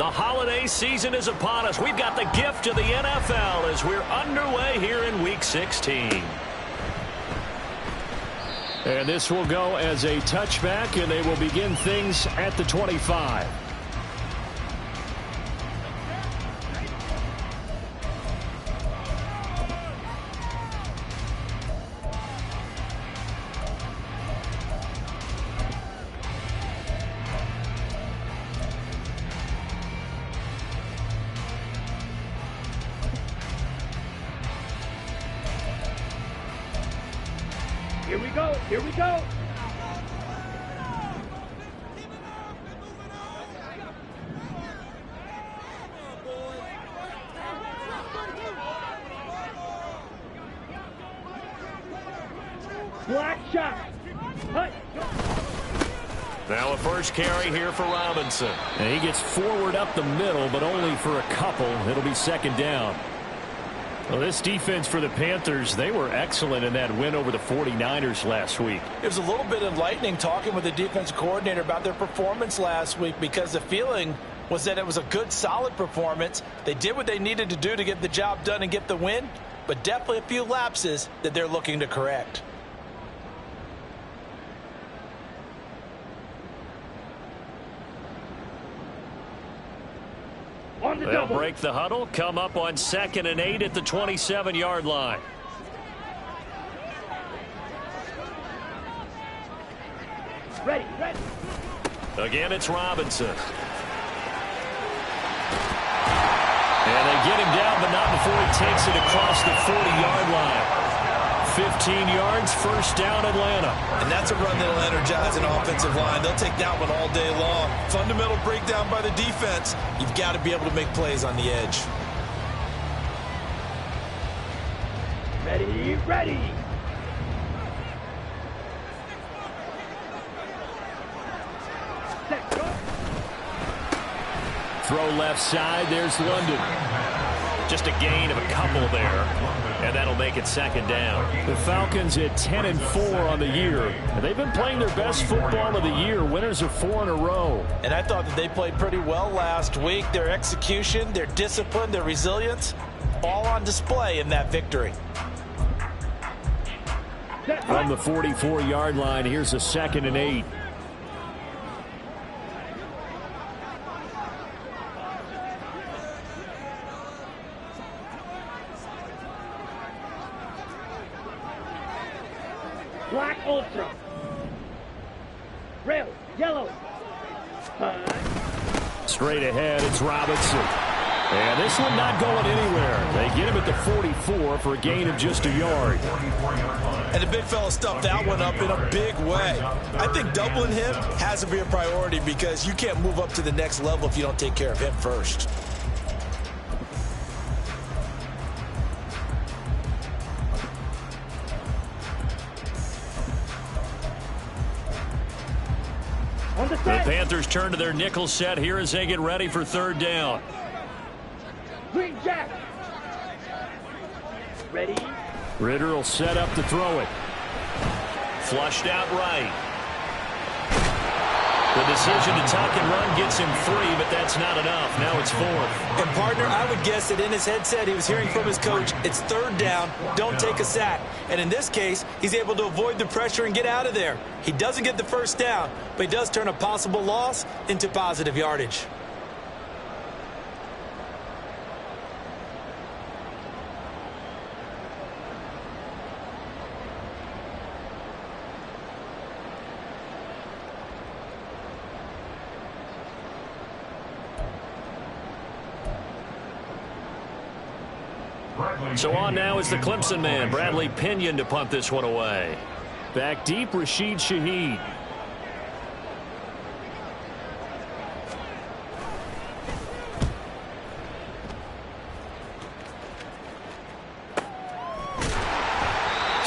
The holiday season is upon us. We've got the gift of the NFL as we're underway here in Week 16. And this will go as a touchback, and they will begin things at the 25. Here we go. Here we go. Black shot. Now a first carry here for Robinson. And he gets forward up the middle, but only for a couple. It'll be second down. Well, this defense for the Panthers, they were excellent in that win over the 49ers last week. It was a little bit enlightening talking with the defense coordinator about their performance last week, because the feeling was that it was a good, solid performance. They did what they needed to do to get the job done and get the win, but definitely a few lapses that they're looking to correct. They'll break the huddle, come up on 2nd and 8 at the 27-yard line. Ready, ready. Again, it's Robinson. And they get him down, but not before he takes it across the 40-yard line. 15 yards, first down, Atlanta. And that's a run that'll energize an offensive line. They'll take that one all day long. Fundamental breakdown by the defense. You've got to be able to make plays on the edge. Ready, ready. Set, go. Throw left side, there's London. Just a gain of a couple there, and that'll make it second down. The Falcons at 10-4 on the year. And they've been playing their best football of the year. Winners of 4 in a row. And I thought that they played pretty well last week. Their execution, their discipline, their resilience, all on display in that victory. From the 44-yard line, here's a 2nd and 8. Black ultra. Red, yellow. Straight ahead, it's Robinson. And this one not going anywhere. They get him at the 44 for a gain of just a yard. And the big fella stuffed that one up in a big way. I think doubling him has to be a priority, because you can't move up to the next level if you don't take care of him first. The Panthers turn to their nickel set here as they get ready for third down. Green jack. Ready. Ritter will set up to throw it. Flushed out right. The decision to tuck and run gets him 3, but that's not enough. Now it's 4th. And, partner, I would guess that in his headset he was hearing from his coach, it's third down, don't take a sack. And in this case, he's able to avoid the pressure and get out of there. He doesn't get the first down, but he does turn a possible loss into positive yardage. So on now is the Clemson man, Bradley Pinion, to punt this one away. Back deep, Rashid Shaheed.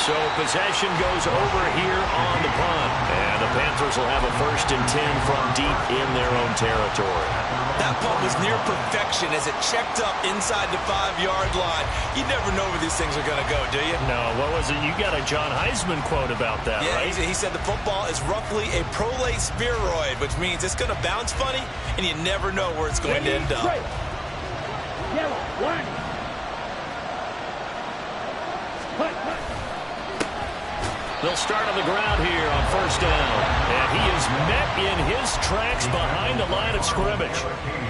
So possession goes over here on the punt. And the Panthers will have a 1st and 10 from deep in their own territory. That punt was near perfection as it checked up inside the 5-yard line. You never know where these things are going to go, do you? No, what was it? You got a John Heisman quote about that, right? Yeah, he said the football is roughly a prolate spheroid, which means it's going to bounce funny, and you never know where it's going to end up. Yellow, one. They'll start on the ground here on 1st down. And he is met in his tracks behind the line of scrimmage.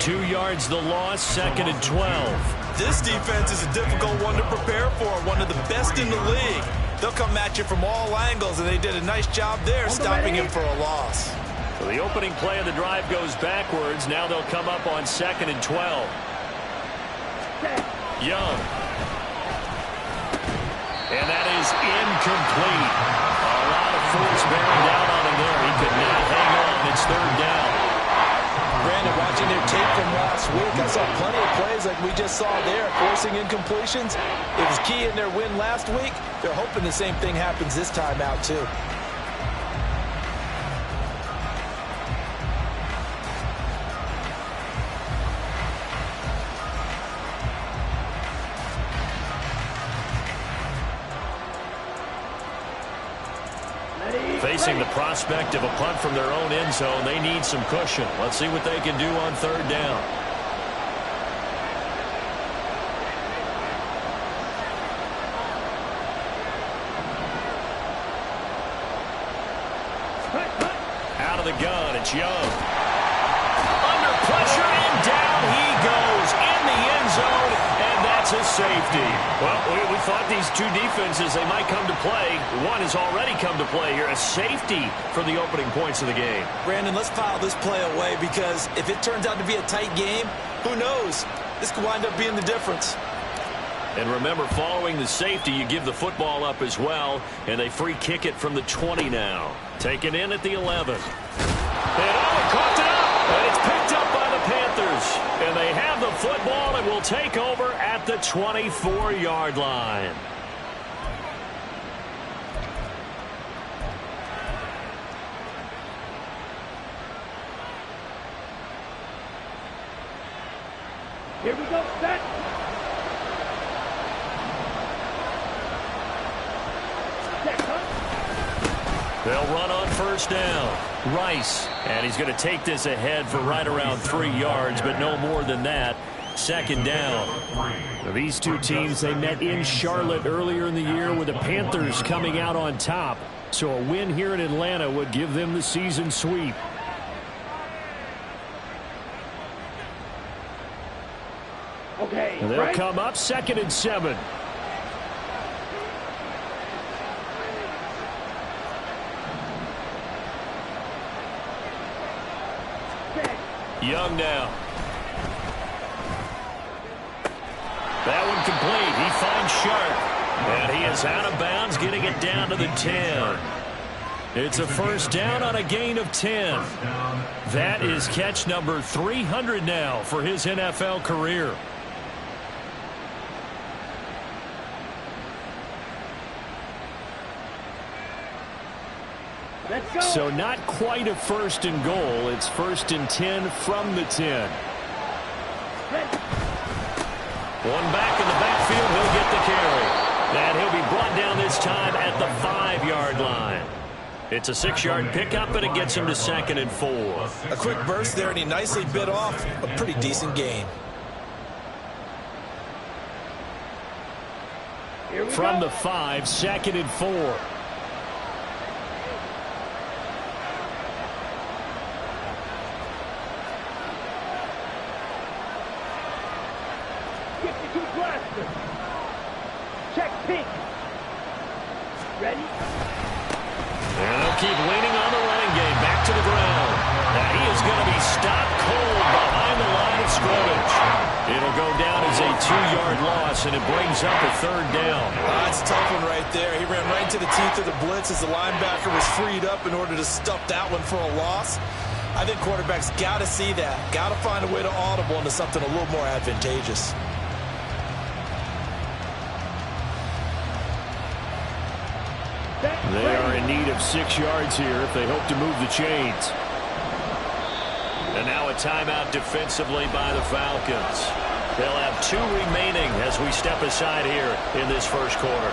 2 yards the loss, 2nd and 12. This defense is a difficult one to prepare for, one of the best in the league. They'll come at you from all angles, and they did a nice job there stopping him for a loss. So the opening play of the drive goes backwards. Now they'll come up on 2nd and 12. Young. And that is incomplete. A lot of force bearing down on him there. He could not hang on. It's 3rd down. Brandon, watching their tape from last week, I saw plenty of plays like we just saw there, forcing incompletions. It was key in their win last week. They're hoping the same thing happens this time out, too. Facing the prospect of a punt from their own end zone, they need some cushion. Let's see what they can do on 3rd down. Out of the gun, it's Young. Under pressure, and down he goes in the end zone, and that's a safety. Well, we thought these two defenses, they might come to play. One has already come to play here, a safety for the opening points of the game. Brandon, let's file this play away because if it turns out to be a tight game, who knows? This could wind up being the difference. And remember, following the safety, you give the football up as well, and they free kick it from the 20 now. Taken in at the 11. And caught it up, and it's picked up by the Panthers. And they have the football and will take over at the 24-yard line. Here we go, set. They'll run on 1st down. Rice, and he's going to take this ahead for right around 3 yards, but no more than that. 2nd down. Now, these two teams, they met in Charlotte earlier in the year with the Panthers coming out on top. So a win here in Atlanta would give them the season sweep. Okay, And they'll right. come up 2nd and 7. Young now. That one complete. He finds Sharp. And he is out of bounds, getting it down to the 10. It's a 1st down on a gain of 10. That is catch number 300 now for his NFL career. Let's go. So not quite a 1st and goal. It's 1st and 10 from the 10. One back in the backfield. He'll get the carry. And he'll be brought down this time at the 5-yard line. It's a 6-yard pickup, and it gets him to 2nd and 4. A quick burst there, and he nicely bit off a pretty decent gain. From the 5, 2nd and 4. Check pink. Ready? And they'll keep leaning on the running game. Back to the ground. Now he is going to be stopped cold behind the line of scrimmage. It'll go down as a 2-yard loss, and it brings up a 3rd down. That's a tough one right there. He ran right into the teeth of the blitz as the linebacker was freed up in order to stuff that one for a loss. I think quarterbacks got to see that. Got to find a way to audible into something a little more advantageous. They are in need of 6 yards here if they hope to move the chains. And now a timeout defensively by the Falcons. They'll have 2 remaining as we step aside here in this first quarter.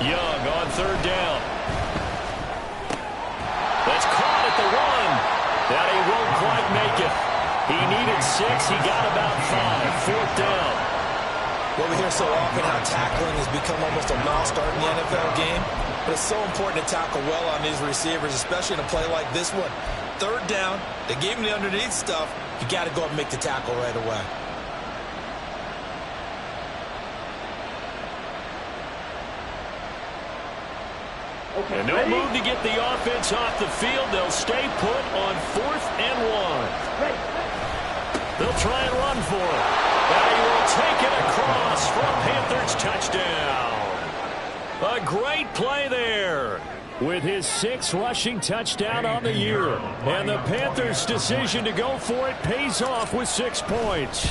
Young on 3rd down. That's caught at the 1. That he won't quite make it. He needed 6. He got about 5. 4th down. Well, we hear so often how tackling has become almost a milestone in the NFL game. But it's so important to tackle well on these receivers, especially in a play like this one. 3rd down, they gave him the underneath stuff. You got to go and make the tackle right away. Okay, and no move to get the offense off the field. They'll stay put on 4th and 1. They'll try and run for it. And he will take it across for a Panthers touchdown. A great play there with his 6th rushing touchdown on the year. And the Panthers' decision to go for it pays off with 6 points.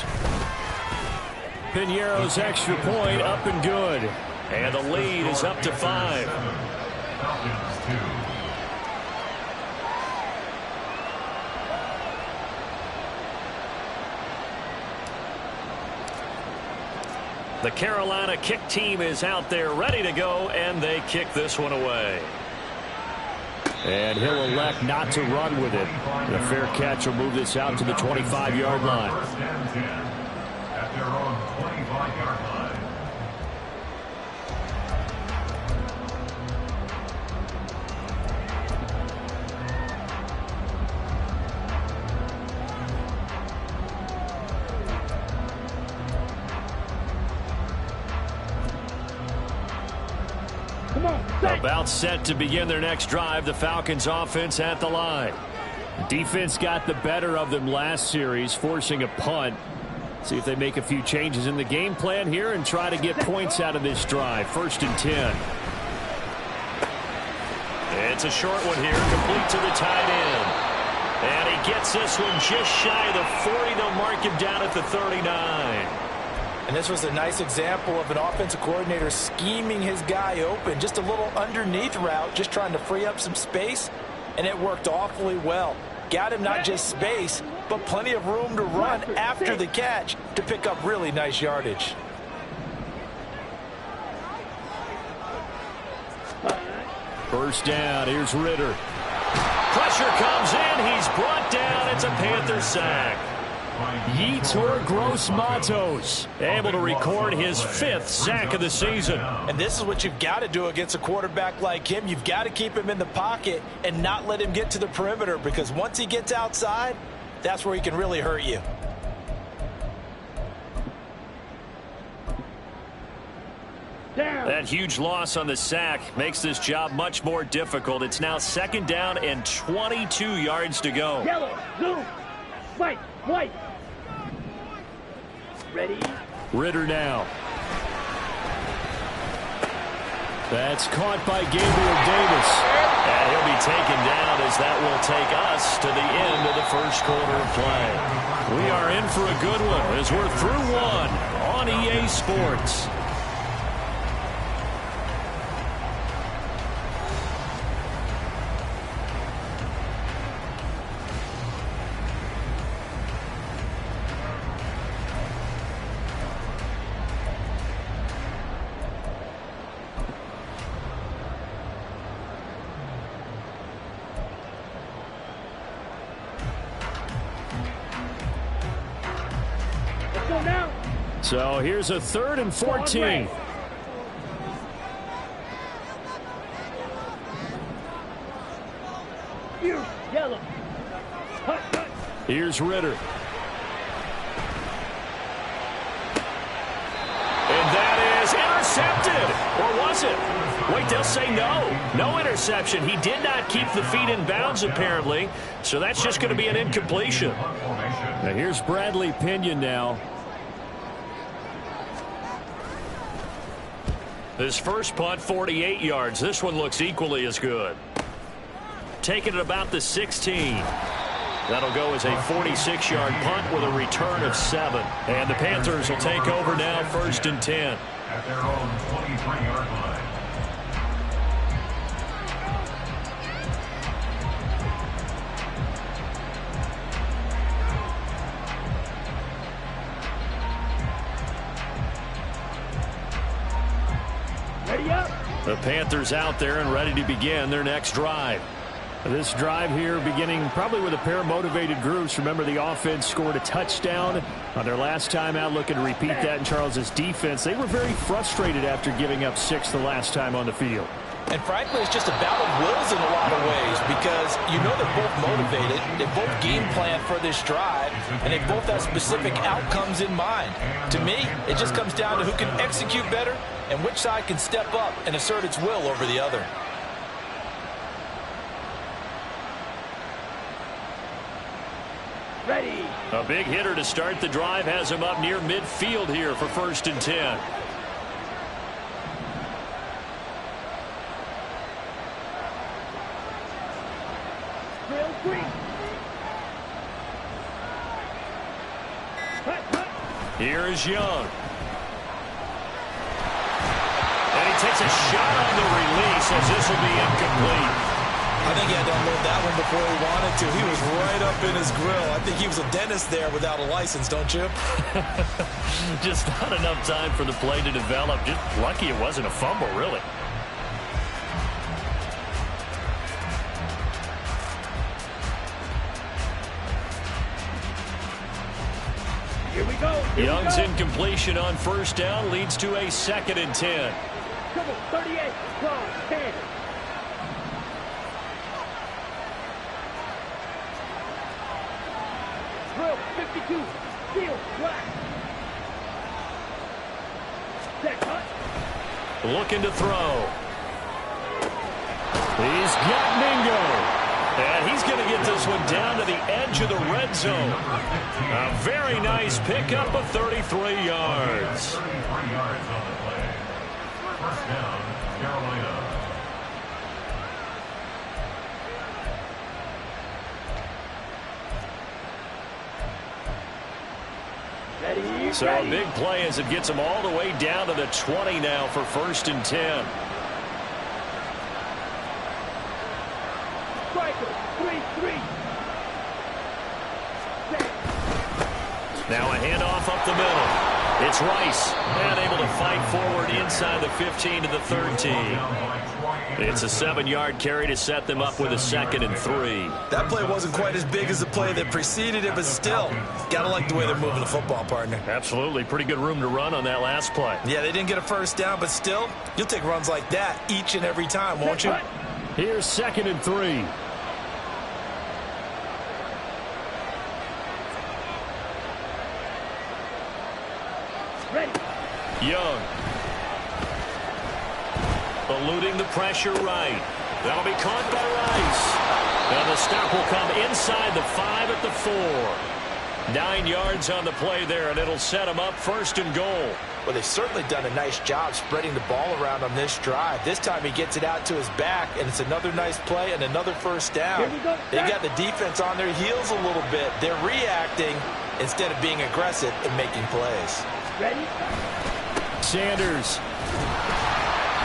Piñeiro's extra point up and good. And the lead is up to 5. The Carolina kick team is out there ready to go, and they kick this one away. And he'll elect not to run with it. The fair catch will move this out to the 25-yard line. At their own 25-yard line. About set to begin their next drive. The Falcons offense at the line. Defense got the better of them last series, forcing a punt. See if they make a few changes in the game plan here and try to get points out of this drive. 1st and 10. It's a short one here, complete to the tight end. And he gets this one just shy of the 40. They'll mark him down at the 39. And this was a nice example of an offensive coordinator scheming his guy open. Just a little underneath route, just trying to free up some space, and it worked awfully well. Got him not just space, but plenty of room to run after the catch to pick up really nice yardage. First down, here's Ritter. Pressure comes in, he's brought down. It's a Panther sack. Yetur Gross-Matos able to record his 5th sack of the season. And this is what you've got to do against a quarterback like him. You've got to keep him in the pocket and not let him get to the perimeter, because once he gets outside, that's where he can really hurt you. That huge loss on the sack makes this job much more difficult. It's now 2nd down and 22 yards to go. Yellow, zoom, white, white. Ready? Ritter now. That's caught by Gabriel Davis. And he'll be taken down as that will take us to the end of the first quarter of play. We are in for a good one as we're through one on EA Sports. So here's a 3rd and 14. Yellow. Here's Ritter. And that is intercepted. Or was it? Wait, they'll say no. No interception. He did not keep the feet in bounds, apparently. So that's just going to be an incompletion. Now here's Bradley Pinion now. His first punt, 48 yards. This one looks equally as good. Taking it about the 16. That'll go as a 46-yard punt with a return of 7. And the Panthers will take over now, 1st and 10. At their own 23-yard line. Ready up. The Panthers out there and ready to begin their next drive. This drive here beginning probably with a pair of motivated groups. Remember, the offense scored a touchdown on their last time out. Looking to repeat that in Charles's defense. They were very frustrated after giving up 6 the last time on the field. And frankly, it's just a battle of wills in a lot of ways because you know they're both motivated. They both game plan for this drive, and they both have specific outcomes in mind. To me, it just comes down to who can execute better and which side can step up and assert its will over the other. Ready. A big hitter to start the drive has him up near midfield here for 1st and 10. Drill 3. Here is Young. And he takes a shot on the release as this will be incomplete. I think he had to unload that one before he wanted to. He was right up in his grill. I think he was a dentist there without a license, don't you? Just not enough time for the play to develop. Just lucky it wasn't a fumble, really. Here we go. Young's incompletion on 1st down leads to a 2nd and 10. Come on, 38. Cross, 10. Drill 52. Field flat. Set cut. Looking to throw. He's got Mingo. And he's going to get this one down to the edge of the red zone. A very nice pickup of 33 yards. 33 yards on the play. 1st down, Carolina. Ready. So a big play as it gets him all the way down to the 20 now for 1st and 10. Striker. 3-3. Now a handoff up the middle. It's Rice, and able to fight forward inside the 15 to the 13. It's a 7-yard carry to set them up with a 2nd and 3. That play wasn't quite as big as the play that preceded it, but still, gotta like the way they're moving the football, partner. Absolutely. Pretty good room to run on that last play. Yeah, they didn't get a 1st down, but still, you'll take runs like that each and every time, won't you? Here's 2nd and 3. Ready. Young. Eluding the pressure right. That'll be caught by Rice. And the stop will come inside the 5 at the 4. 9 yards on the play there, and it'll set them up 1st and goal. Well, they've certainly done a nice job spreading the ball around on this drive. This time he gets it out to his back, and it's another nice play and another 1st down. Here we go. They got the defense on their heels a little bit. They're reacting instead of being aggressive and making plays. Ready. Sanders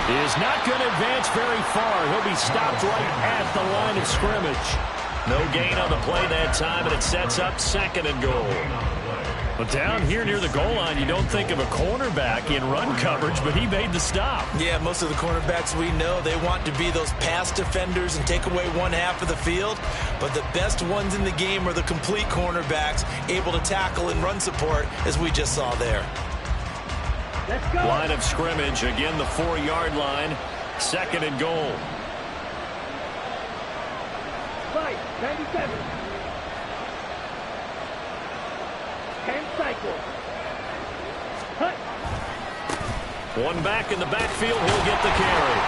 is not going to advance very far. He'll be stopped right at the line of scrimmage. No gain on the play that time, and it sets up 2nd and goal. But down here near the goal line, you don't think of a cornerback in run coverage, but he made the stop. Yeah, most of the cornerbacks we know, they want to be those pass defenders and take away one half of the field. But the best ones in the game are the complete cornerbacks, able to tackle and run support, as we just saw there. Let's go. Line of scrimmage, again the 4-yard line. 2nd and goal. Fight. 97. 10 cycle. Cut. One back in the backfield. He'll get the carry.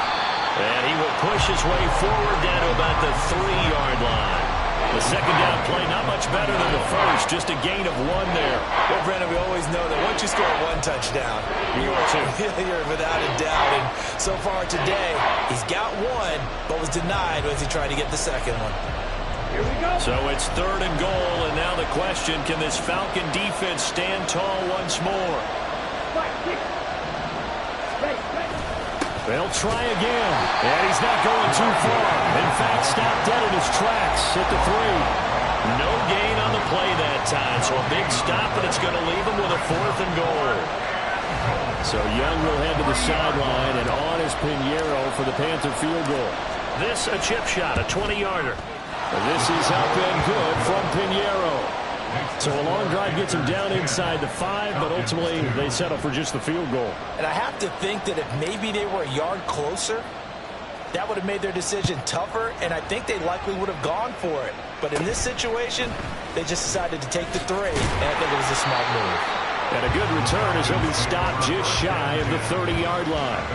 And he will push his way forward down to about the 3-yard line. The second down play, not much better than the first, just a gain of 1 there. Well, Brandon, we always know that once you score 1 touchdown, you're without a doubt. And so far today, he's got 1, but was denied as he tried to get the second one. Here we go. So it's 3rd and goal, and now the question, can this Falcon defense stand tall once more? 5, 6. Ready. They'll try again, and he's not going too far. In fact, stopped dead in his tracks at the 3. No gain on the play that time, so a big stop, and it's going to leave him with a 4th and goal. So Young will head to the sideline, and on is Pinheiro for the Panther field goal. This a chip shot, a 20-yarder. This is up and good from Pinheiro. So a long drive gets him down inside the 5, but ultimately they settle for just the field goal. And I have to think that if maybe they were a yard closer, that would have made their decision tougher, and I think they likely would have gone for it. But in this situation, they just decided to take the 3, and I think it was a smart move. And a good return as he'll be stopped just shy of the 30-yard line.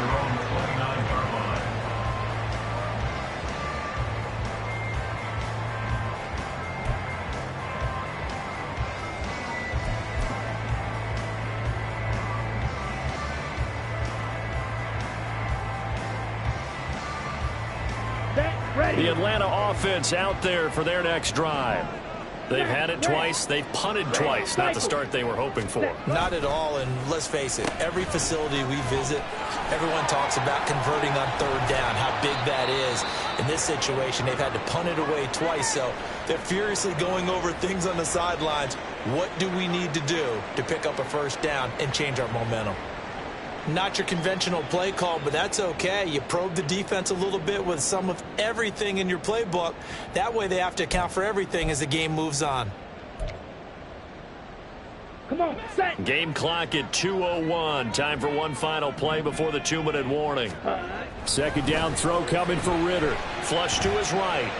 The Atlanta offense out there for their next drive. They've had it twice. They've punted twice. Not the start they were hoping for. Not at all, and let's face it, every facility we visit, everyone talks about converting on 3rd down, how big that is. In this situation, they've had to punt it away twice, so they're furiously going over things on the sidelines. What do we need to do to pick up a 1st down and change our momentum? Not your conventional play call, but that's okay. You probe the defense a little bit with some of everything in your playbook. That way they have to account for everything as the game moves on. Come on, set. Game clock at 2:01. Time for one final play before the 2-minute warning. Second down throw coming for Ritter. Flush to his right.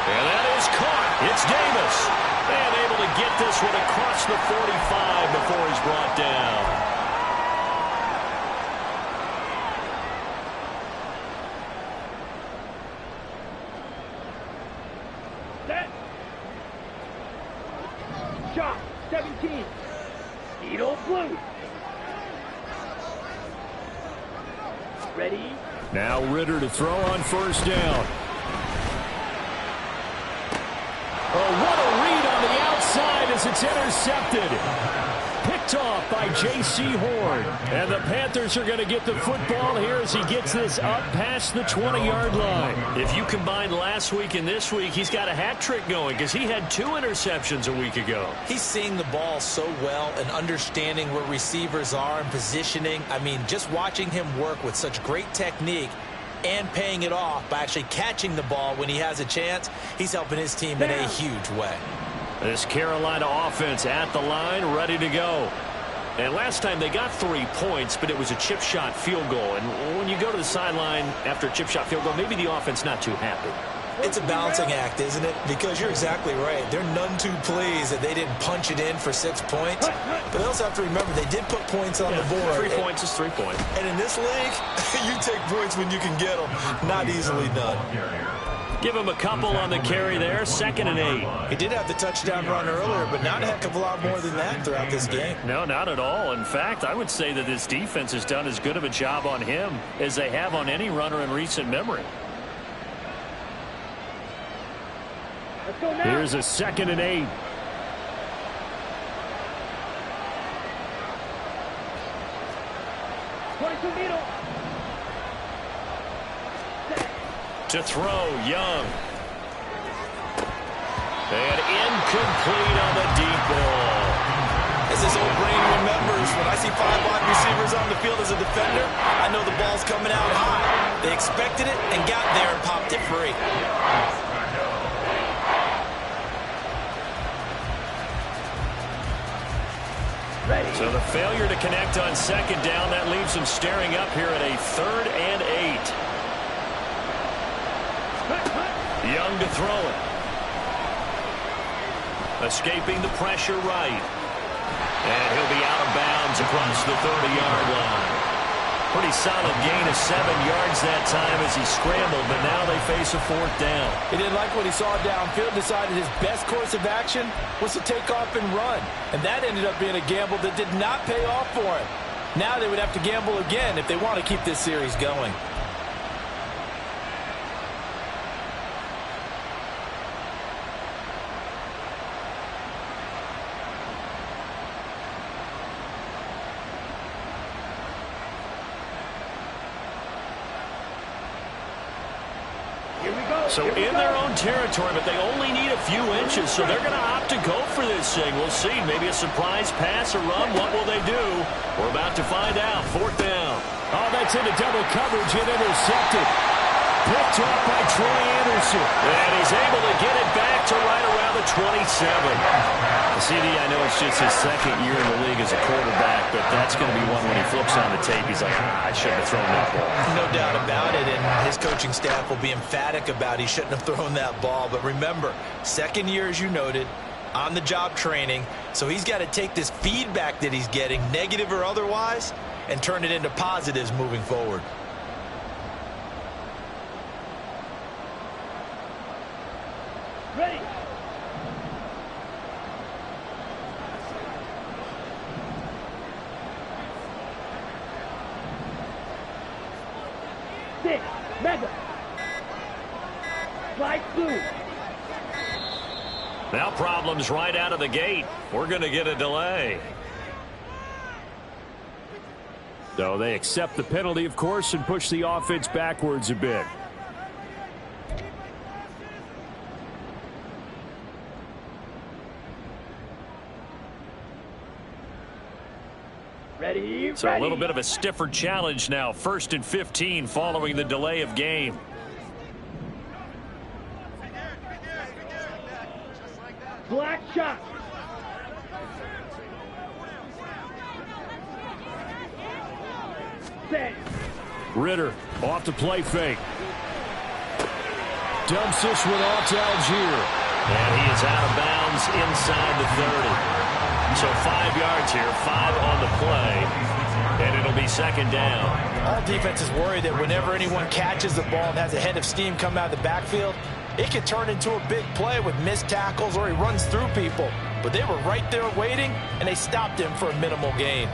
And that is caught. It's Davis. And able to get this one across the 45 before he's brought down. Set. Shot. 17. Edo blue. Ready. Now Ritter to throw on 1st down. Oh, what a read on the outside as it's intercepted. Picked off by J.C. Horn. And the Panthers are going to get the football here as he gets this up past the 20-yard line. If you combine last week and this week, he's got a hat trick going because he had 2 interceptions a week ago. He's seeing the ball so well and understanding where receivers are and positioning. I mean, just watching him work with such great technique and paying it off by actually catching the ball when he has a chance, he's helping his team in a huge way. This Carolina offense at the line, ready to go. And last time they got 3 points, but it was a chip shot field goal. And when you go to the sideline after a chip shot field goal, maybe the offense not too happy. It's a balancing act, isn't it? Because you're exactly right. They're none too pleased that they didn't punch it in for 6 points. But they also have to remember they did put points on the board. 3 points is 3 points. And in this league, you take points when you can get them. Not easily done. Give him a couple on the carry there. 2nd and 8. He did have the touchdown run earlier, but not a heck of a lot more than that throughout this game. No, not at all. In fact, I would say that this defense has done as good of a job on him as they have on any runner in recent memory. Let's go now. Here's a 2nd and 8. To throw, Young. And incomplete on the deep ball. As his old brain remembers, when I see 5 wide receivers on the field as a defender, I know the ball's coming out high. They expected it and got there and popped it free. So the failure to connect on 2nd down, that leaves them staring up here at a 3rd and 8. Young to throw it. Escaping the pressure right. And he'll be out of bounds across the 30-yard line. Pretty solid gain of 7 yards that time as he scrambled, but now they face a 4th down. He didn't like what he saw downfield, decided his best course of action was to take off and run. And that ended up being a gamble that did not pay off for him. Now they would have to gamble again if they want to keep this series going. So in their own territory, but they only need a few inches, so they're going to opt to go for this thing. We'll see. Maybe a surprise pass or run. What will they do? We're about to find out. 4th down. Oh, that's into double coverage and intercepted. Picked off by Troy Anderson. And he's able to get it back to right around the 27. CD, I know it's just his 2nd year in the league as a quarterback, but that's going to be one when he flips on the tape. He's like, I shouldn't have thrown that ball. No doubt about it, and his coaching staff will be emphatic about he shouldn't have thrown that ball. But remember, 2nd year, as you noted, on-the-job training, so he's got to take this feedback that he's getting, negative or otherwise, and turn it into positives moving forward. Ready. Six. Mega. Slide through. Now problems right out of the gate. We're going to get a delay. So they accept the penalty, of course, and push the offense backwards a bit. Ready. So a little bit of a stiffer challenge now. 1st and 15 following the delay of game. Black shot. Set. Ritter off the play fake. Dumps this one off to Algier. And he is out of bounds inside the 30. So 5 yards here, 5 on the play, and it'll be 2nd down. All defenses worry that whenever anyone catches the ball and has a head of steam come out of the backfield, it can turn into a big play with missed tackles or he runs through people. But they were right there waiting, and they stopped him for a minimal gain.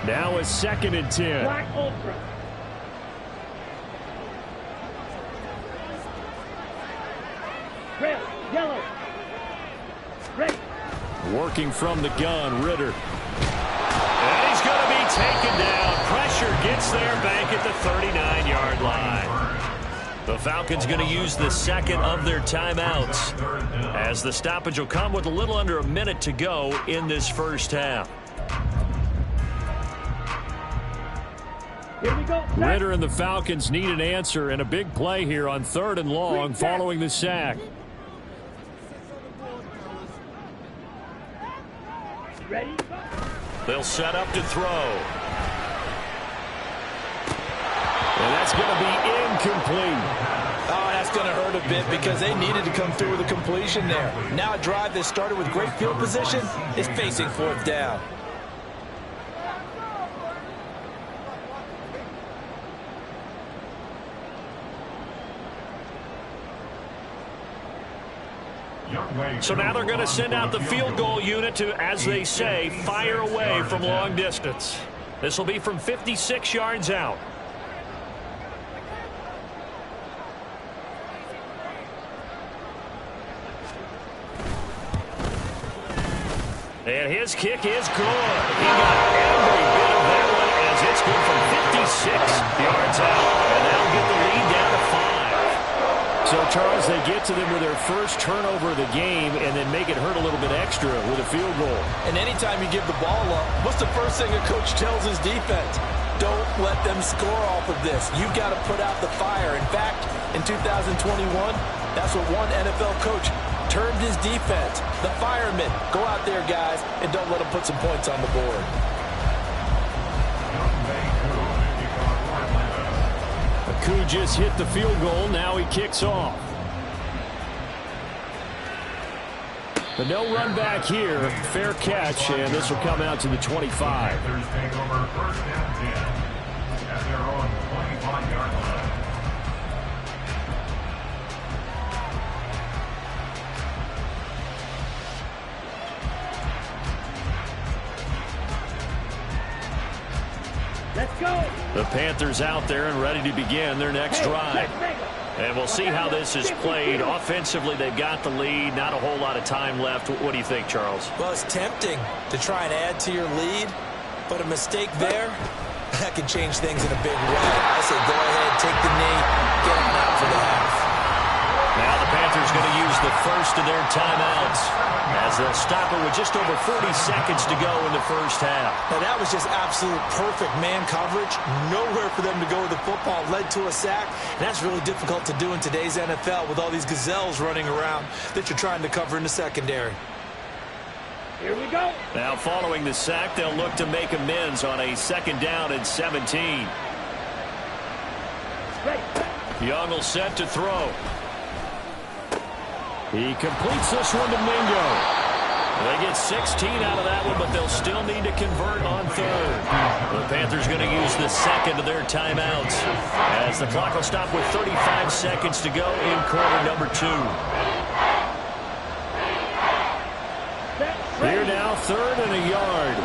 Now a 2nd and 10. Black ultra. Red, yellow. Ready. Working from the gun, Ritter. And he's going to be taken down. Pressure gets there back at the 39-yard line. The Falcons going to use the 2nd of their timeouts, as the stoppage will come with a little under a minute to go in this 1st half. Here we go. Ritter and the Falcons need an answer, and a big play here on 3rd and long following the sack. Ready. They'll set up to throw. And that's going to be incomplete. Oh, that's going to hurt a bit because they needed to come through with a completion there. Now a drive that started with great field position is facing 4th down. So now they're going to send out the field goal unit to, as they say, fire away from long distance. This will be from 56 yards out. And his kick is good. He got every bit of that one as it's good from 56 yards out. And they'll get the lead down to 5. So, Charles, they get to them with their first turnover of the game and then make it hurt a little bit extra with a field goal. And anytime you give the ball up, what's the first thing a coach tells his defense? Don't let them score off of this. You've got to put out the fire. In fact, in 2021, that's what one NFL coach termed his defense. The firemen. Go out there, guys, and don't let them put some points on the board. Aku just hit the field goal. Now he kicks off. But no run back here. Fair catch, and this will come out to the 25. Panthers take over first down 10 at their own 25-yard line. Let's go. The Panthers out there and ready to begin their next drive. And we'll see how this is played. Offensively, they've got the lead. Not a whole lot of time left. What do you think, Charles? Well, it's tempting to try and add to your lead, but a mistake there, that can change things in a big way. I say go ahead, take the knee, get on out for the half. Now the Panthers going to use the first of their timeouts as they'll stop it with just over 40 seconds to go in the first half. Now that was just absolute perfect man coverage. Nowhere for them to go with the football. Led to a sack. And that's really difficult to do in today's NFL with all these gazelles running around that you're trying to cover in the secondary. Here we go. Now following the sack, they'll look to make amends on a 2nd down and 17. Ready. Young will set to throw. He completes this one to Mingo. They get 16 out of that one, but they'll still need to convert on 3rd. The Panthers going to use the second of their timeouts as the clock will stop with 35 seconds to go in quarter number 2. Here now, 3rd and a yard.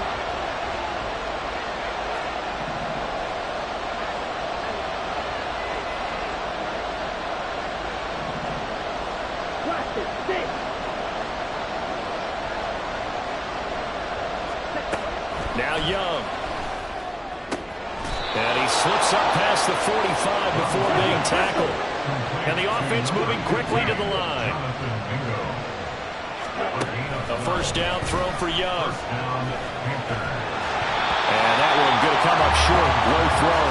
Now Young. And he slips up past the 45 before being tackled. And the offense moving quickly to the line. A 1st down throw for Young. And that one going to come up short. Low throw.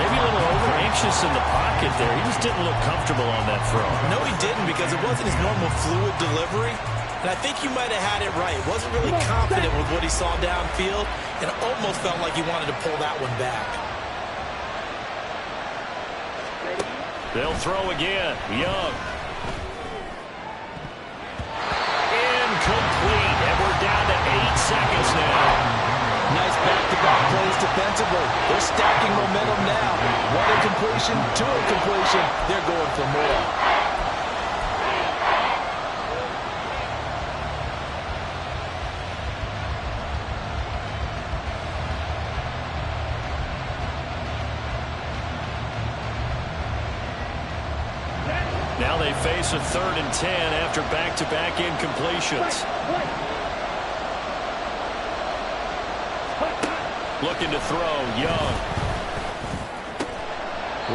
Maybe a little over-anxious in the pocket there. He just didn't look comfortable on that throw. No, he didn't, because it wasn't his normal fluid delivery. And I think you might have had it right. Wasn't really confident with what he saw downfield, and almost felt like he wanted to pull that one back. They'll throw again. Young. Incomplete. And we're down to 8 seconds now. Nice back-to-back plays defensively. They're stacking momentum now. 1 incompletion, 2 incompletion. They're going for more. Now they face a 3rd and 10 after back-to-back incompletions. Looking to throw, Young.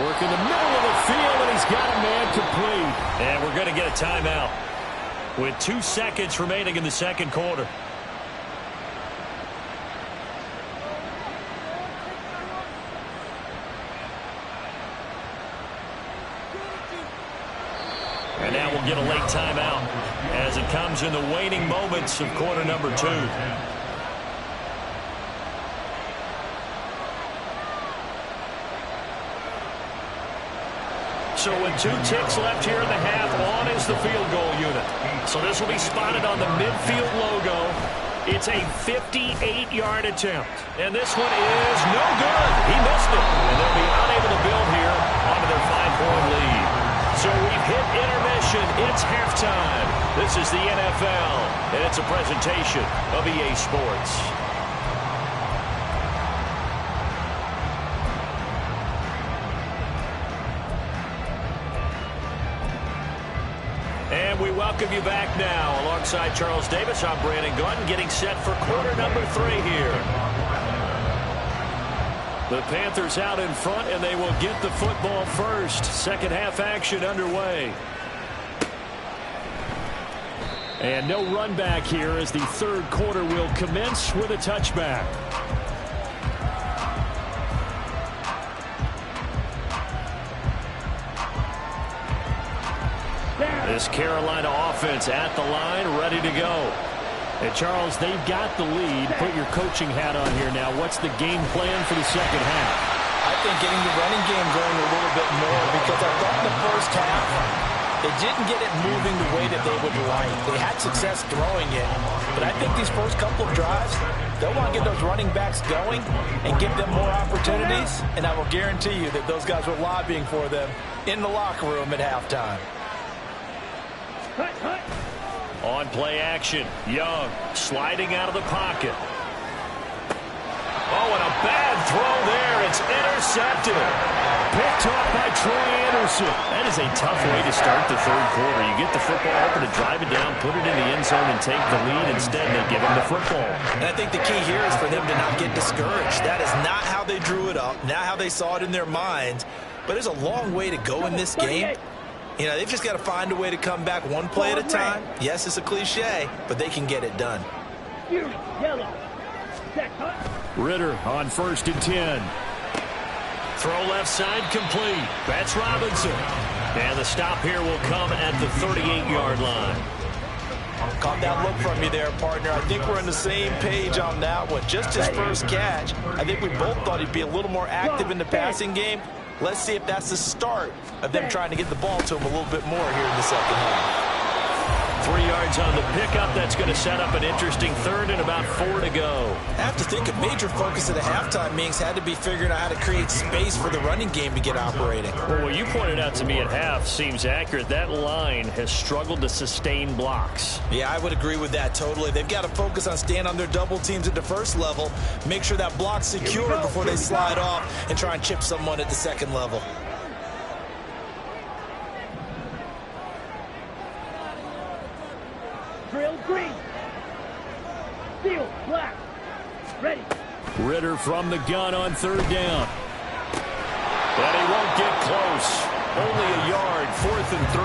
Working the middle of the field, and he's got a man complete. And we're going to get a timeout with 2 seconds remaining in the 2nd quarter. And now we'll get a late timeout as it comes in the waning moments of quarter number 2. So with 2 ticks left here in the half, on is the field goal unit. So this will be spotted on the midfield logo. It's a 58-yard attempt. And this one is no good. He missed it. And they'll be unable to build here onto their 5-point lead. So we've hit intermission. It's halftime. This is the NFL, and it's a presentation of EA Sports. And we welcome you back now. Alongside Charles Davis, I'm Brandon Gunn, getting set for quarter number 3 here. The Panthers out in front, and they will get the football first. 2nd half action underway. And no run back here as the 3rd quarter will commence with a touchback. This Carolina offense at the line, ready to go. And Charles, they've got the lead. Put your coaching hat on here now. What's the game plan for the 2nd half? I think getting the running game going a little bit more, because I thought in the first half They didn't get it moving the way that they would like. They had success throwing it, but I think these first couple of drives, they'll want to get those running backs going and give them more opportunities, and I will guarantee you that those guys were lobbying for them in the locker room at halftime. On play action, Young sliding out of the pocket. Oh, and a bad throw there. It's intercepted. Picked off by Troy Anderson. That is a tough way to start the third quarter. You get the football open to drive it down, put it in the end zone, and take the lead. Instead, they give him the football. And I think the key here is for them to not get discouraged. That is not how they drew it up, not how they saw it in their minds. But there's a long way to go in this game. You know, they've just got to find a way to come back one play at a time. Yes, it's a cliche, but they can get it done. Yellow. Ritter on 1st and 10. Throw left side complete. That's Robinson. And the stop here will come at the 38-yard line. Caught that look from you there, partner. I think we're on the same page on that one. Just his first catch. I think we both thought he'd be a little more active in the passing game. Let's see if that's the start of them trying to get the ball to him a little bit more here in the second half. 3 yards on the pickup. That's going to set up an interesting third and about 4 to go. I have to think a major focus at the halftime meetings had to be figuring out how to create space for the running game to get operating. Well, what you pointed out to me at half seems accurate. That line has struggled to sustain blocks. Yeah, I would agree with that totally. They've got to focus on staying on their double teams at the first level, make sure that block's secure before they slide off and try and chip someone at the second level. Drill green. Steel black. Ready. Ritter from the gun on 3rd down. But he won't get close. Only a yard, 4th and 3.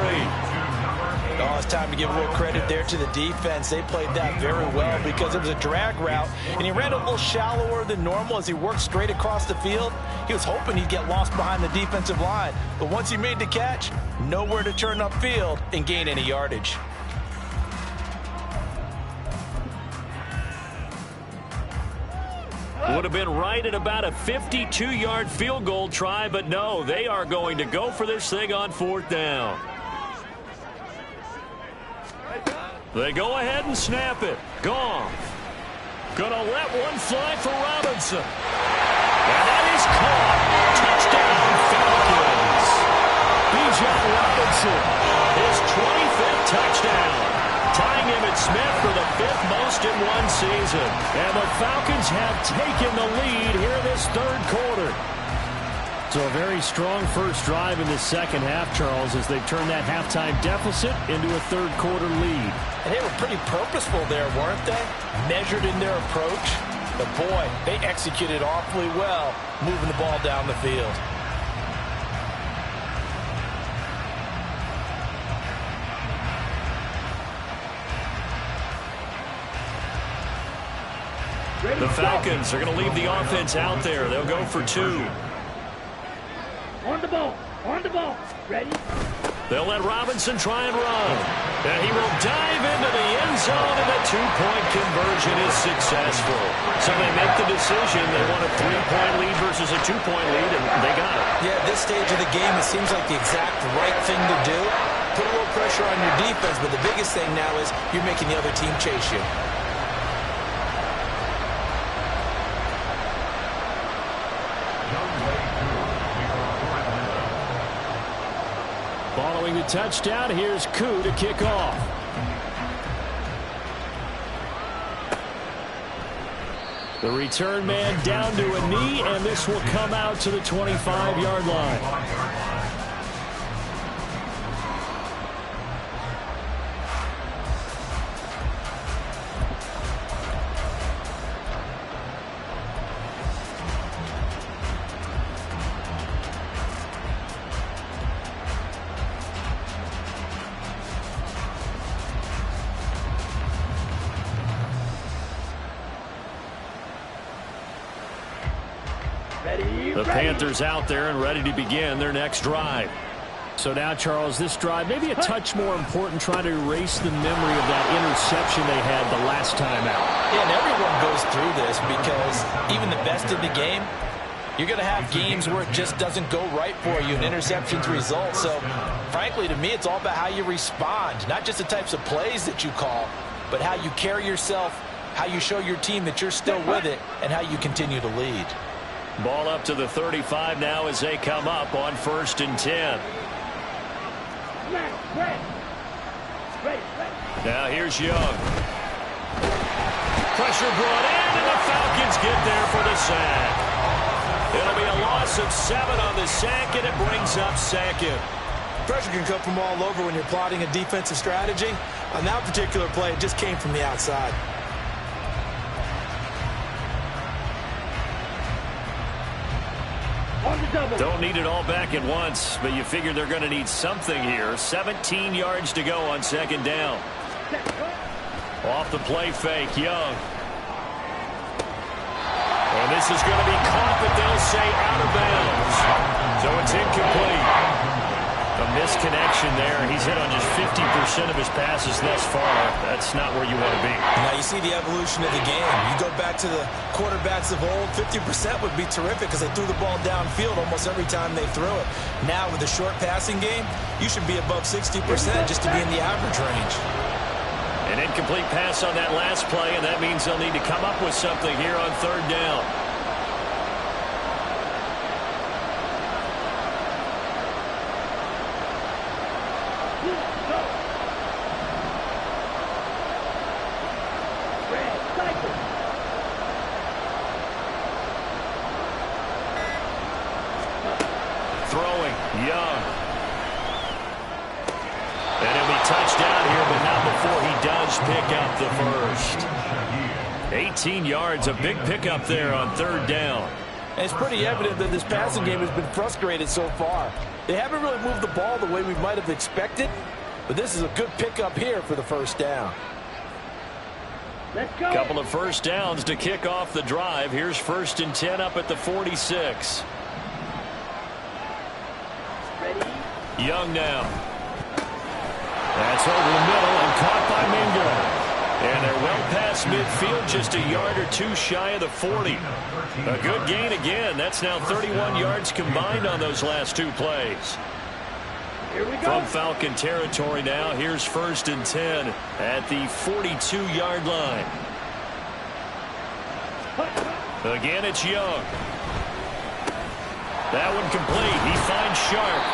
Oh, it's time to give a little credit there to the defense. They played that very well because it was a drag route, and he ran a little shallower than normal as he worked straight across the field. He was hoping he'd get lost behind the defensive line, but once he made the catch, nowhere to turn upfield and gain any yardage. Would have been right at about a 52-yard field goal try, but no, they are going to go for this thing on 4th down. They go ahead and snap it. Gone. Gonna let one fly for Robinson. And that is caught. Touchdown, Falcons. Bijan Robinson. His 25th touchdown. Tying Emmitt Smith for the 5th most in one season. And the Falcons have taken the lead here in this 3rd quarter. So a very strong first drive in the second half, Charles, as they've turned that halftime deficit into a 3rd quarter lead. And they were pretty purposeful there, weren't they? Measured in their approach. But boy, they executed awfully well, moving the ball down the field. The Falcons are going to leave the offense out there. They'll go for 2. On the ball. On the ball. Ready. They'll let Robinson try and run. And he will dive into the end zone, and the 2-point conversion is successful. So they make the decision. They want a 3-point lead versus a 2-point lead, and they got it. Yeah, at this stage of the game, it seems like the exact right thing to do. Put a little pressure on your defense, but the biggest thing now is you're making the other team chase you. Following the touchdown, here's Koo to kick off. The return man down to a knee, and this will come out to the 25-yard line. The Panthers out there and ready to begin their next drive. So now, Charles, this drive maybe a touch more important, trying to erase the memory of that interception they had the last time out. Yeah, and everyone goes through this because even the best in the game, You're going to have games where it just doesn't go right for you and interceptions result. So, frankly, to me, it's all about how you respond, not just the types of plays that you call, but how you carry yourself, how you show your team that you're still with it, and how you continue to lead. Ball up to the 35 now as they come up on 1st and 10. Now here's Young. Pressure brought in, and the Falcons get there for the sack. It'll be a loss of 7 on the sack, and it brings up 2nd. Pressure can come from all over when you're plotting a defensive strategy. On that particular play, it just came from the outside. Don't need it all back at once, but you figure they're going to need something here. 17 yards to go on 2nd down. Off the play fake, Young. And this is going to be caught, but they'll say out of bounds. So it's incomplete. A misconnection there. He's hit on just 50% of his passes thus far. That's not where you want to be. Now you see the evolution of the game. You go back to the quarterbacks of old, 50% would be terrific because they threw the ball downfield almost every time they threw it. Now with a short passing game, you should be above 60% just to be in the average range. An incomplete pass on that last play, and that means they'll need to come up with something here on 3rd down. Throwing, Young. And he'll be touchdown here, but not before he does pick up the first. 18 yards, a big pickup there on 3rd down. And it's pretty evident that this passing game has been frustrated so far. They haven't really moved the ball the way we might have expected, but this is a good pickup here for the 1st down. Let's go. Couple of 1st downs to kick off the drive. Here's 1st and 10 up at the 46. Ready? Young now. That's over the middle and caught by Mingo. And they're well past midfield, just a yard or 2 shy of the 40. A good gain again. That's now 31 yards combined on those last 2 plays. Here we go. From Falcon territory now, here's 1st and 10 at the 42-yard line. Again, it's Young. That one complete. He finds Sharp.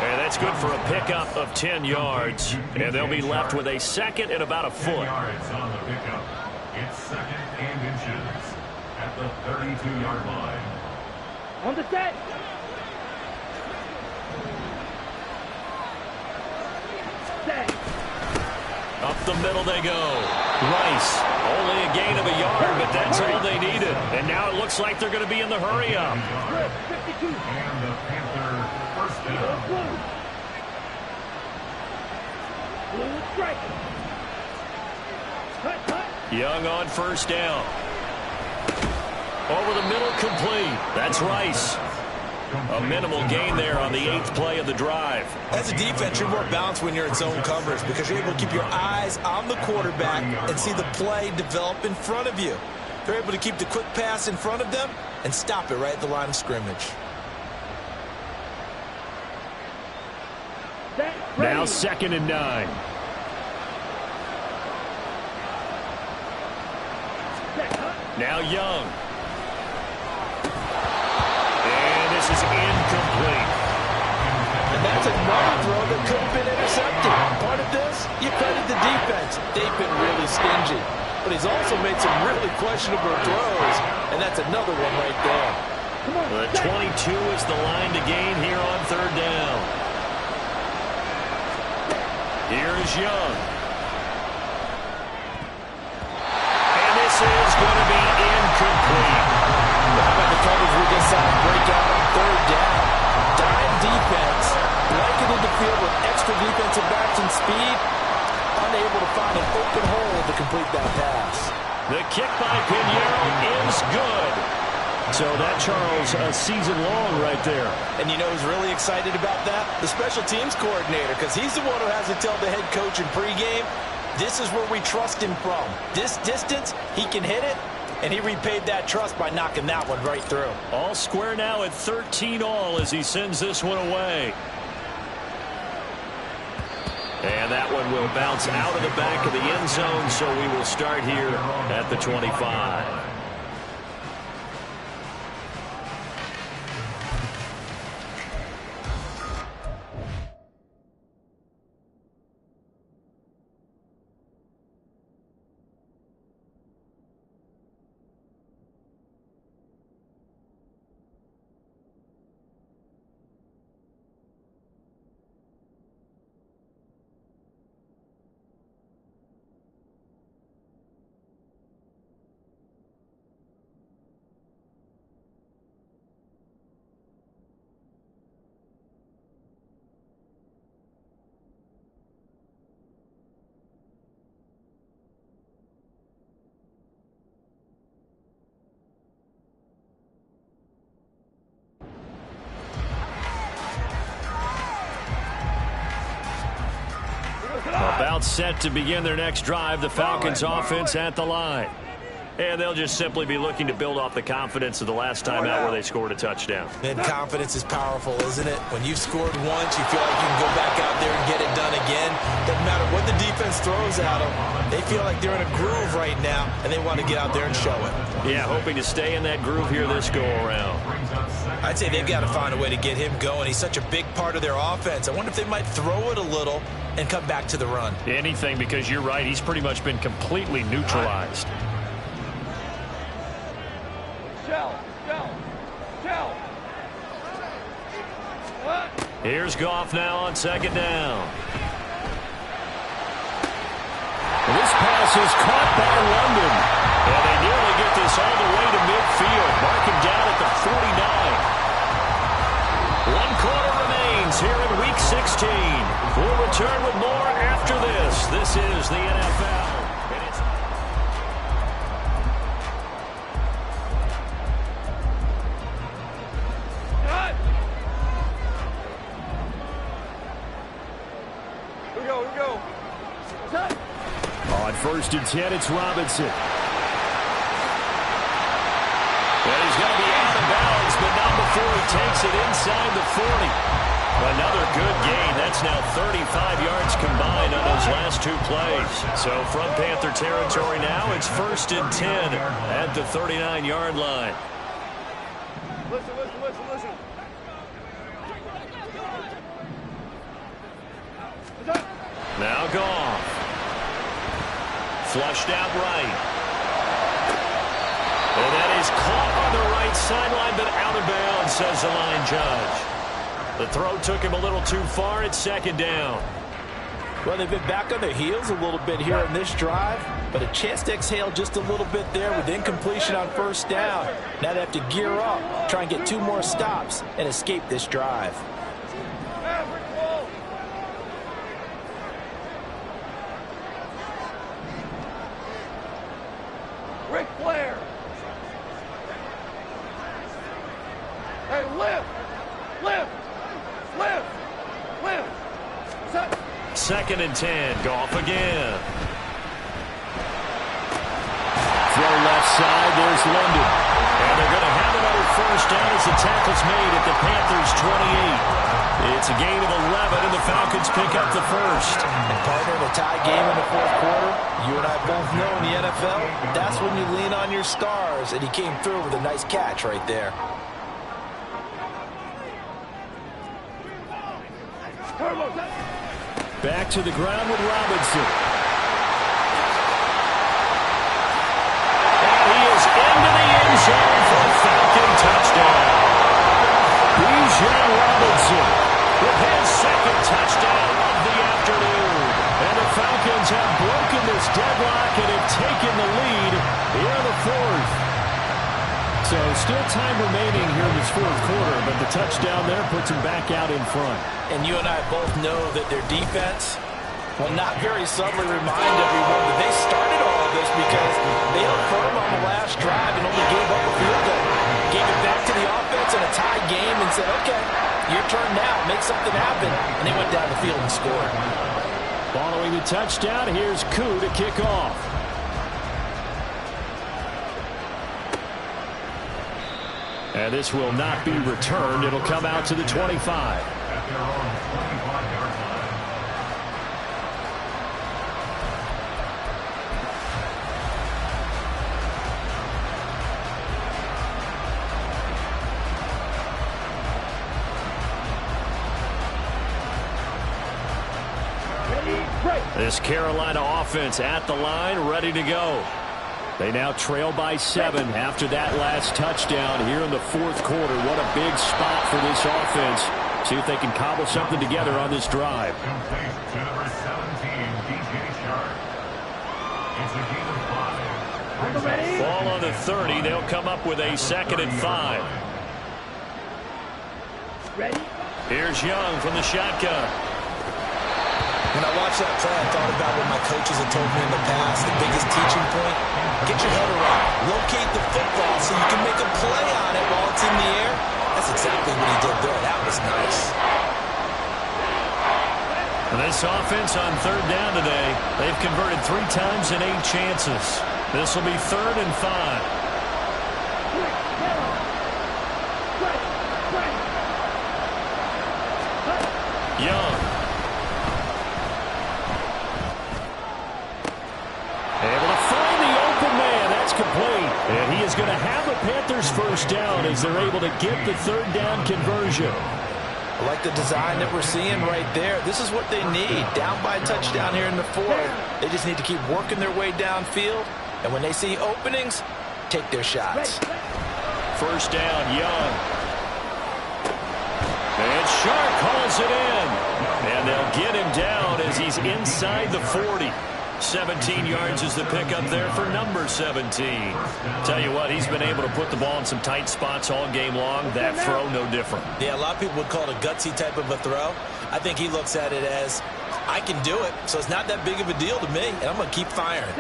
And that's good for a pickup of 10 yards. And they'll be left with a 2nd and about a foot. Yards on the pickup. It's 2nd and inches at the 32-yard line. On the set. Set. Up the middle they go. Rice, only a gain of a yard, but that's all they needed. And now it looks like they're going to be in the hurry-up. Good. 52. And the Panther 1st down. Blue. Blue strike. Cut. Young on 1st down. Over the middle, complete. That's Rice. A minimal gain there on the 8th play of the drive. As a defense, you're more balanced when you're in zone coverage because you're able to keep your eyes on the quarterback and see the play develop in front of you. They're able to keep the quick pass in front of them and stop it right at the line of scrimmage. Now 2nd and 9. Now Young. And this is incomplete. And that's another throw that could have been intercepted. Part of this, you credit the defense. They've been really stingy. But he's also made some really questionable throws, and that's another one right there. The 22 is the line to gain here on 3rd down. Here is Young. And this is going to be incomplete. How about the coverage we just saw break out on 3rd down? Dime defense, blanketed the field with extra defensive backs and speed, unable to find an open hole to complete that pass. The kick by Pinheiro is good. So that, Charles, a season long right there. And you know who's really excited about that? The special teams coordinator, because he's the one who has to tell the head coach in pregame, this is where we trust him from. This distance, he can hit it, and he repaid that trust by knocking that one right through. All square now at 13 all as he sends this one away. And that one will bounce out of the back of the end zone, so we will start here at the 25. About set to begin their next drive, the Falcons offense at the line. And they'll just simply be looking to build off the confidence of the last time out where they scored a touchdown. And confidence is powerful, isn't it? When you've scored once, you feel like you can go back out there and get it done again. Doesn't matter what the defense throws at them. They feel like they're in a groove right now, and they want to get out there and show it. Yeah, hoping to stay in that groove here this go-around. I'd say they've got to find a way to get him going. He's such a big part of their offense. I wonder if they might throw it a little and come back to the run. Anything, because you're right. He's pretty much been completely neutralized. Here's Goff now on second down. This pass is caught by London. And they nearly get this all the way to midfield. Mark him down at the 49. 1 quarter remains here in Week 16. We'll return with more after this. This is the NFL. First and 10, it's Robinson. And he's going to be out of bounds, but not before he takes it inside the 40. Another good gain. That's now 35 yards combined on those last 2 plays. So from Panther territory now, it's first and 10 at the 39-yard line. Listen. Now Goff. Flushed out right. And that is caught on the right sideline, but out of bounds, says the line judge. The throw took him a little too far. It's second down. Well, they've been back on their heels a little bit here in this drive, but a chance to exhale just a little bit there with incompletion on first down. Now they have to gear up, try and get 2 more stops, and escape this drive. Ric Flair. Hey, lift. Second and 10. Goff again. Throw left side. There's London. And they're going to have another first down as the tackle's made at the Panthers' 28. It's a gain of 11, and the Falcons pick up the first. And partner, in a tie game in the fourth quarter, you and I both know in the NFL, that's when you lean on your stars, and he came through with a nice catch right there. Back to the ground with Robinson. And he is into the end zone for a Falcon touchdown. Bijan Robinson with his second touchdown of the afternoon. And the Falcons have broken this deadlock and have taken the lead here in the fourth. So still time remaining here in this fourth quarter, but the touchdown there puts him back out in front. And you and I both know that their defense will not very subtly remind everyone that they started all of this because they held firm on the last drive and only gave up a field goal. Gave it back to the offense in a tie game and said, okay, your turn now, make something happen. And they went down the field and scored. Following the touchdown, here's Koo to kick off. And this will not be returned. It'll come out to the 25. At their own 25-yard line. This Carolina offense at the line, ready to go. They now trail by 7 after that last touchdown here in the fourth quarter. What a big spot for this offense. See if they can cobble something together on this drive. Complete to number 17, DJ Shark. It's a gain of 5. Ball on the 30. They'll come up with a 2nd and 5. Here's Young from the shotgun. When I watched that play, I thought about what my coaches had told me in the past. The biggest teaching point, get your head around. Locate the football so you can make a play on it while it's in the air. That's exactly what he did there. That was nice. This offense on 3rd down today, they've converted 3 times in 8 chances. This will be 3rd and 5. Young. Able to find the open man. That's complete. And he is going to have a Panthers first down as they're able to get the 3rd down conversion. I like the design that we're seeing right there. This is what they need. Down by a touchdown here in the 4th. They just need to keep working their way downfield. And when they see openings, take their shots. First down, Young. And Shark hauls it in. And they'll get him down as he's inside the 40. 17 yards is the pickup there for number 17. Tell you what, he's been able to put the ball in some tight spots all game long. That throw, no different. Yeah, a lot of people would call it a gutsy type of a throw. I think he looks at it as, I can do it, so it's not that big of a deal to me, and I'm going to keep firing.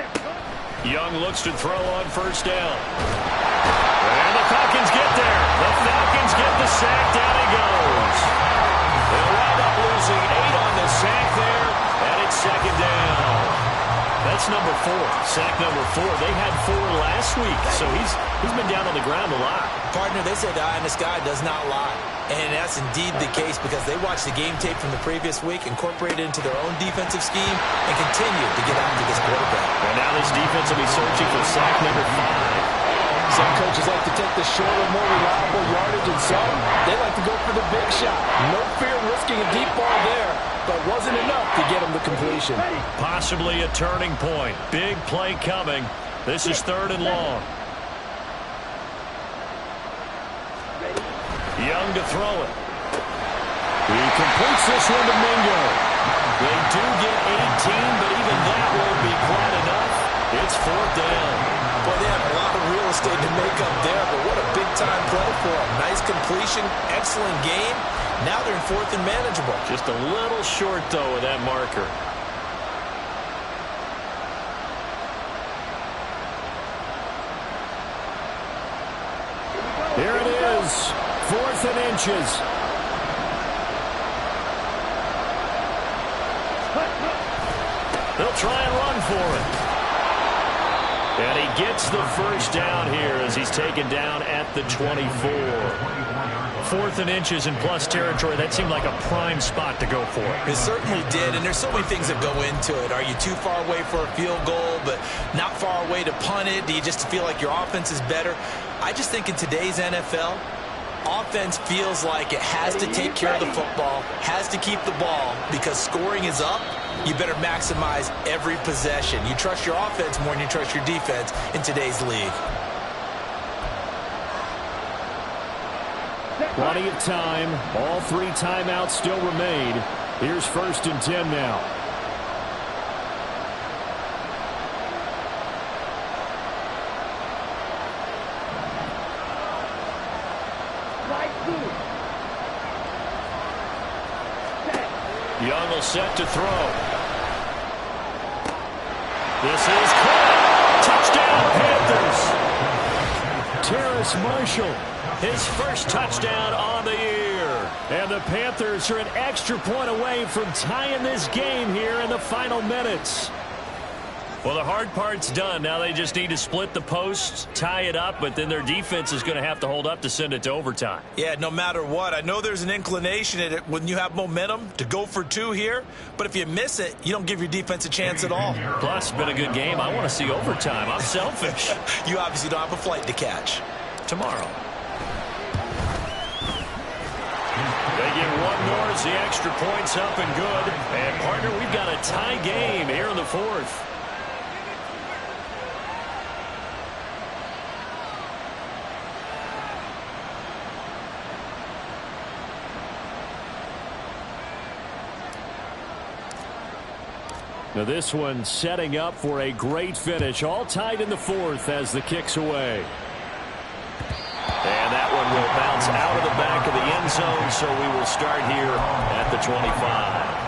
Young looks to throw on first down. And the Falcons get there. The Falcons get the sack. Down he goes. They'll wind up losing 8 on the sack there, and it's 2nd down. That's number 4. Sack number 4. They had 4 last week, so he's been down on the ground a lot. Partner, they say the eye in the sky does not lie. And that's indeed the case because they watched the game tape from the previous week, incorporated it into their own defensive scheme, and continue to get after this quarterback. And now this defense will be searching for sack number 5. Some coaches like to take the shorter, more reliable yardage, and some, they like to go for the big shot. No fear risking a deep ball there, but wasn't enough to get him the completion. Possibly a turning point. Big play coming. This is 3rd and long. Young to throw it. He completes this one to Mingo. They do get 18, but even that won't be quite enough. It's 4th down. Well, they have a lot of real estate to make up there, but what a big-time play for them. Nice completion, excellent game. Now they're in 4th and manageable. Just a little short, though, of that marker. Here it is, 4th and inches. They'll try and run for it. And he gets the first down here as he's taken down at the 24. 4th and inches in plus territory. That seemed like a prime spot to go for. It certainly did, and there's so many things that go into it. Are you too far away for a field goal, but not far away to punt it? Do you just feel like your offense is better? I just think in today's NFL, offense feels like it has to take care of the football, has to keep the ball, because scoring is up. You better maximize every possession. You trust your offense more than you trust your defense in today's league. Plenty of time. All 3 timeouts still remain. Here's 1st and 10 now. Young will set to throw. This is caught. Touchdown, Panthers. Terrace Marshall. His first touchdown on the year. And the Panthers are an extra point away from tying this game here in the final minutes. Well, the hard part's done. Now they just need to split the posts, tie it up, but then their defense is going to have to hold up to send it to overtime. Yeah, no matter what. I know there's an inclination in it when you have momentum to go for two here, but if you miss it, you don't give your defense a chance at all. Plus, it's been a good game. I want to see overtime. I'm selfish. You obviously don't have a flight to catch. Tomorrow. They get one more as the extra point's up and good. And, partner, we've got a tie game here in the fourth. Now this one setting up for a great finish. All tied in the fourth as the kick's away. And that one will bounce out of the back of the end zone, so we will start here at the 25.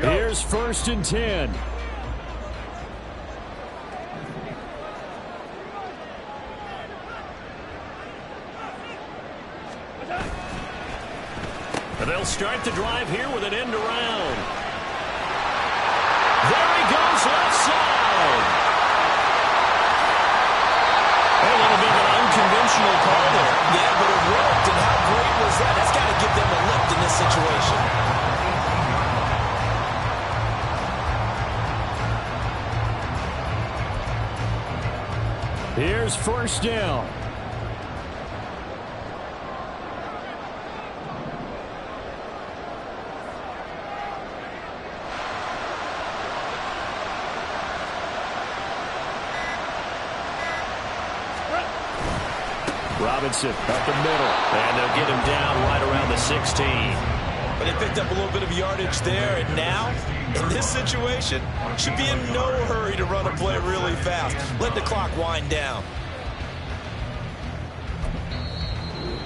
Here's 1st and 10. And they'll start the drive here with an end around. There he goes, left side. A little bit of an unconventional call there. Yeah, but it worked, and how great was that? That's got to give them a lift in this situation. Here's 1st down. Robinson up the middle. And they'll get him down right around the 16. But they picked up a little bit of yardage there, and now, in this situation, should be in no hurry to run a play really fast. Let the clock wind down.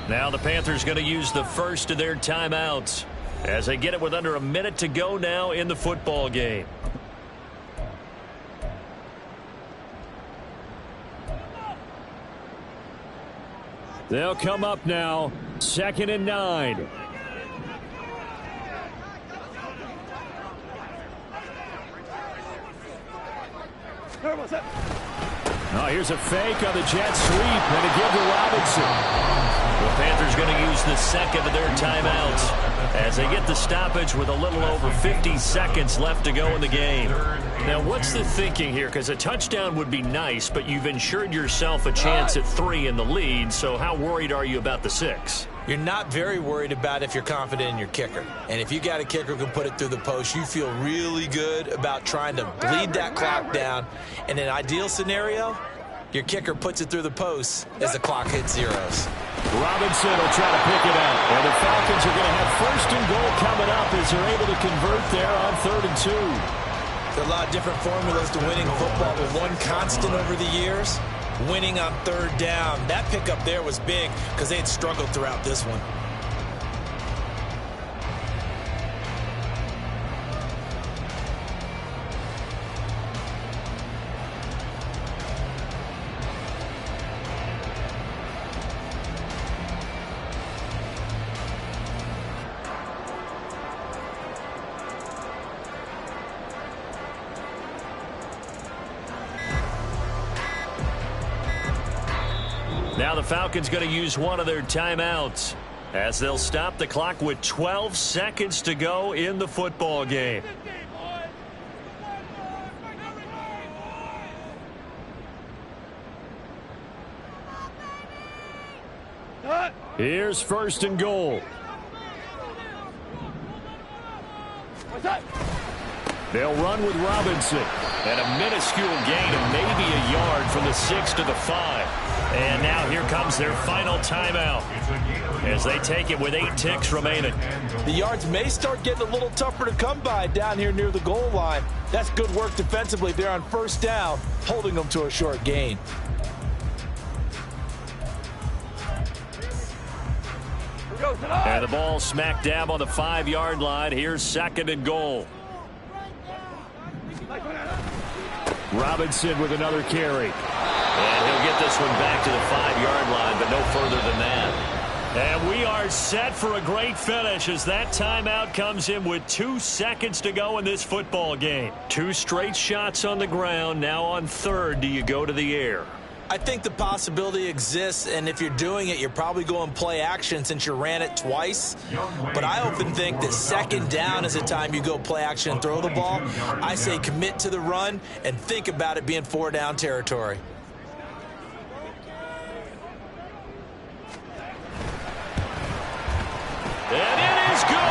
Now the Panthers going to use the first of their timeouts as they get it with under a minute to go now in the football game. They'll come up now. 2nd and 9. Oh, here's a fake on the jet sweep and a give to Robinson. The Panthers going to use the second of their timeouts as they get the stoppage with a little over 50 seconds left to go in the game. Now, what's the thinking here? Because a touchdown would be nice, but you've ensured yourself a chance at 3 in the lead, so how worried are you about the 6? You're not very worried about if you're confident in your kicker. And if you got a kicker who can put it through the post, you feel really good about trying to bleed that clock down. In an ideal scenario, your kicker puts it through the post as the clock hits zeros. Robinson will try to pick it up. And the Falcons are going to have 1st and goal coming up as they're able to convert there on 3rd and 2. There are a lot of different formulas to winning football, but one constant over the years, winning on 3rd down. That pickup there was big because they had struggled throughout this one. Now the Falcons going to use one of their timeouts as they'll stop the clock with 12 seconds to go in the football game. Here's 1st and goal. They'll run with Robinson. And a minuscule gain of maybe a yard from the 6 to the 5. And now here comes their final timeout as they take it with 8 ticks remaining. The yards may start getting a little tougher to come by down here near the goal line. That's good work defensively there on 1st down, holding them to a short gain. And the ball smack dab on the 5-yard line. Here's 2nd and goal. Robinson with another carry. And he'll get this one back to the 5-yard line, but no further than that. And we are set for a great finish as that timeout comes in with 2 seconds to go in this football game. 2 straight shots on the ground. Now on third, do you go to the air? I think the possibility exists, and if you're doing it, you're probably going play action since you ran it twice. But I often think that second down is the time you go play action and throw the ball. I say commit to the run and think about it being 4-down territory. And it is good.